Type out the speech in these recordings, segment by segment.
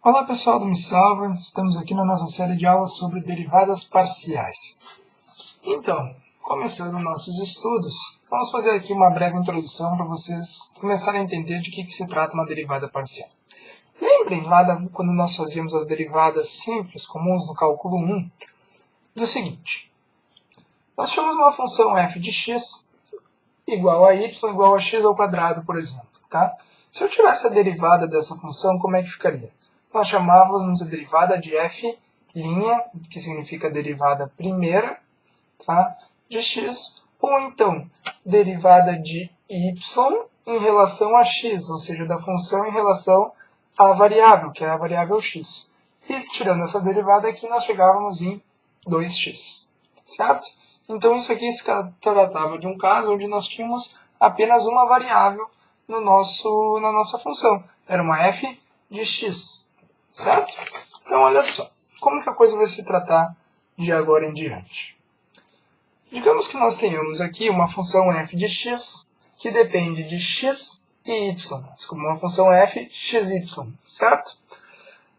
Olá pessoal do Me Salva, estamos aqui na nossa série de aulas sobre derivadas parciais. Então, começando nossos estudos, vamos fazer aqui uma breve introdução para vocês começarem a entender de que se trata uma derivada parcial. Lembrem lá quando nós fazíamos as derivadas simples, comuns no cálculo 1, do seguinte. Nós tínhamos uma função f de x igual a y igual a x ao quadrado, por exemplo. Tá? Se eu tivesse a derivada dessa função, como é que ficaria? Nós chamávamos a derivada de f', que significa derivada primeira, tá? De x, ou então derivada de y em relação a x, ou seja, da função em relação à variável, que é a variável x. E tirando essa derivada aqui, nós chegávamos em 2x, certo? Então isso aqui se tratava de um caso onde nós tínhamos apenas uma variável na nossa função. Era uma f de x. Certo? Então, olha só. Como que a coisa vai se tratar de agora em diante? Digamos que nós tenhamos aqui uma função f de x que depende de x e y. Desculpa, uma função f xy. Certo?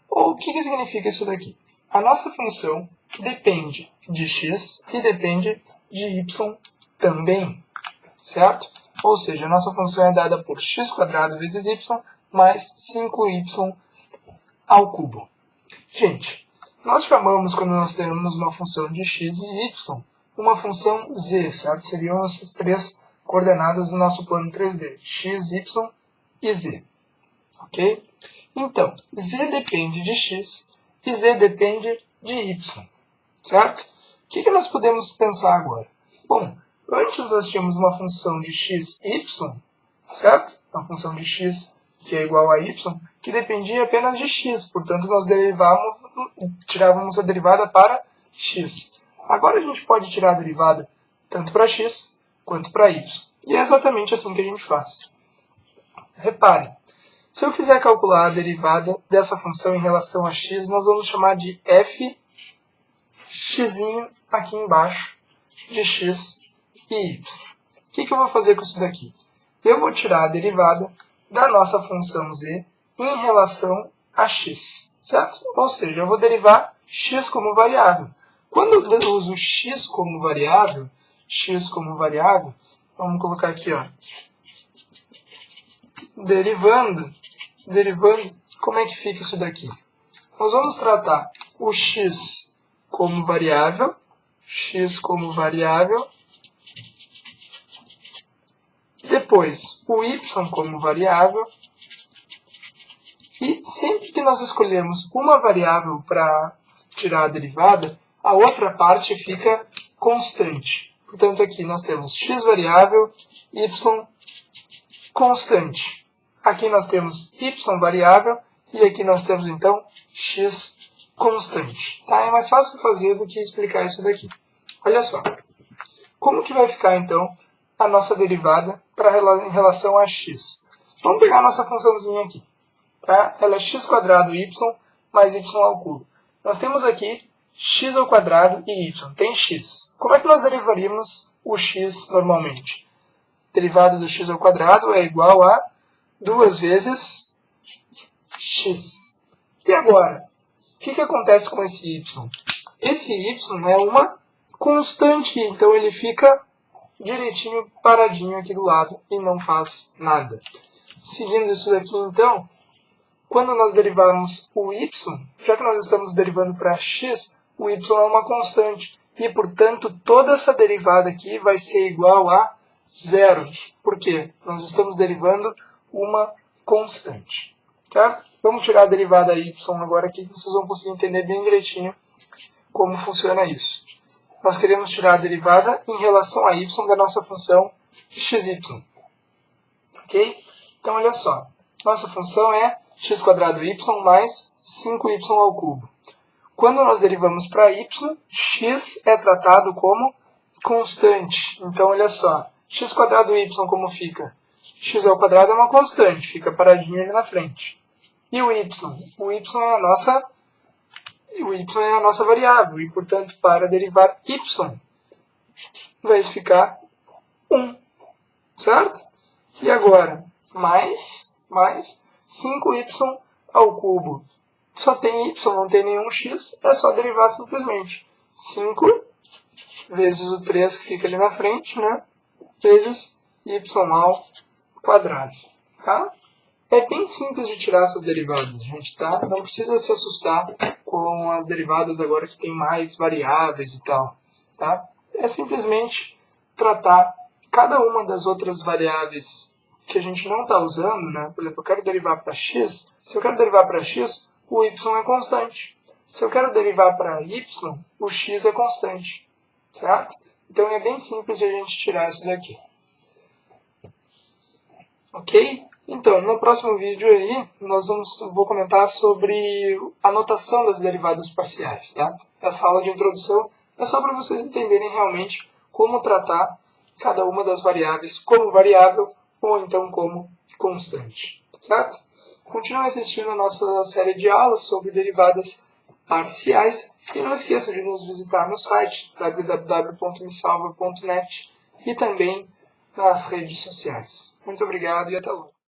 Ou o que significa isso daqui? A nossa função depende de x e depende de y também. Certo? Ou seja, a nossa função é dada por x² vezes y mais 5y ao cubo. Gente, nós chamamos, quando nós temos uma função de x e y, uma função z, certo? Seriam essas três coordenadas do nosso plano 3D, x, y e z. Ok? Então, z depende de x e z depende de y, certo? O que nós podemos pensar agora? Bom, antes nós tínhamos uma função de x, y, certo? Uma função de x que é igual a y, que dependia apenas de x, portanto nós tirávamos a derivada para x. Agora a gente pode tirar a derivada tanto para x quanto para y. E é exatamente assim que a gente faz. Repare, se eu quiser calcular a derivada dessa função em relação a x, nós vamos chamar de f x aqui embaixo de x e y. O que eu vou fazer com isso daqui? Eu vou tirar a derivada da nossa função z em relação a x, certo? Ou seja, eu vou derivar x como variável. Quando eu uso x como variável, vamos colocar aqui, ó, derivando, como é que fica isso daqui? Nós vamos tratar o x como variável, depois o y como variável, e sempre que nós escolhermos uma variável para tirar a derivada, a outra parte fica constante. Portanto, aqui nós temos x variável, y constante. Aqui nós temos y variável e aqui nós temos, então, x constante. Tá? É mais fácil fazer do que explicar isso daqui. Olha só. Como que vai ficar, então, a nossa derivada em relação a x? Vamos pegar a nossa funçãozinha aqui. Tá? Ela é x² y mais y ao cubo. Nós temos aqui x ao quadrado e y. Tem x. Como é que nós derivaríamos o x normalmente? Derivada do x ao quadrado é igual a 2 vezes x. E agora? O que acontece com esse y? Esse y é uma constante, então ele fica direitinho, paradinho aqui do lado e não faz nada. Seguindo isso daqui, então, quando nós derivarmos o y, já que nós estamos derivando para x, o y é uma constante. E, portanto, toda essa derivada aqui vai ser igual a zero. Por quê? Nós estamos derivando uma constante. Tá? Vamos tirar a derivada y agora aqui, que vocês vão conseguir entender bem direitinho como funciona isso. Nós queremos tirar a derivada em relação a y da nossa função xy. Ok? Então, olha só. Nossa função é x² y mais 5y ao cubo. Quando nós derivamos para y, x é tratado como constante. Então, olha só. x² y como fica? X ao quadrado é uma constante, fica paradinho ali na frente. E o y? O y é a nossa variável, e, portanto, para derivar y, vai ficar 1. Certo? E agora? Mais 5y ao cubo. só tem y, não tem nenhum x, é só derivar simplesmente 5 vezes o 3 que fica ali na frente, né? Vezes y ao quadrado. Tá? É bem simples de tirar essas derivadas, gente, tá? Não precisa se assustar com as derivadas agora que tem mais variáveis e tal, tá? É simplesmente tratar cada uma das outras variáveis que a gente não está usando, né? Por exemplo, eu quero derivar para x. Se eu quero derivar para x, o y é constante. Se eu quero derivar para y, o x é constante, certo? Então é bem simples de a gente tirar isso daqui. Ok? Então, no próximo vídeo aí, vou comentar sobre a notação das derivadas parciais, tá? Essa aula de introdução é só para vocês entenderem realmente como tratar cada uma das variáveis como variável ou então como constante, certo? Continue assistindo a nossa série de aulas sobre derivadas parciais e não esqueçam de nos visitar no site www.mesalva.net e também nas redes sociais. Muito obrigado e até logo.